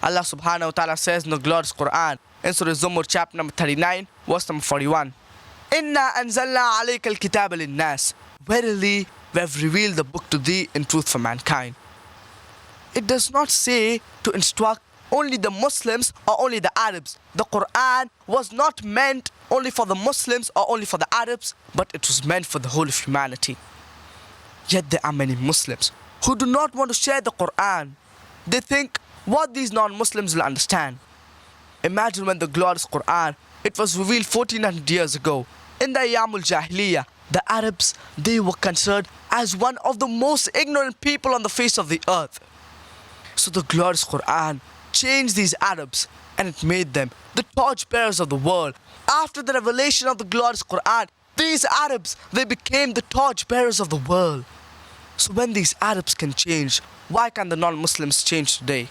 Allah subhanahu wa ta'ala says in the glorious Qur'an, in Surah Zumur chapter number 39, verse number 41. Inna anzalna alayka al-kitaba lin-nas. Verily, we have revealed the book to thee in truth for mankind. It does not say to instruct only the Muslims or only the Arabs. The Qur'an was not meant only for the Muslims or only for the Arabs, but it was meant for the whole of humanity. Yet there are many Muslims who do not want to share the Qur'an. They think what these non-Muslims will understand. Imagine when the glorious Qur'an, it was revealed 1400 years ago. In the Ayyamul Jahiliyyah, the Arabs, they were considered as one of the most ignorant people on the face of the earth. So the glorious Qur'an changed these Arabs and it made them the torchbearers of the world. After the revelation of the glorious Qur'an, these Arabs, they became the torchbearers of the world. So when these Arabs can change, why can't the non-Muslims change today?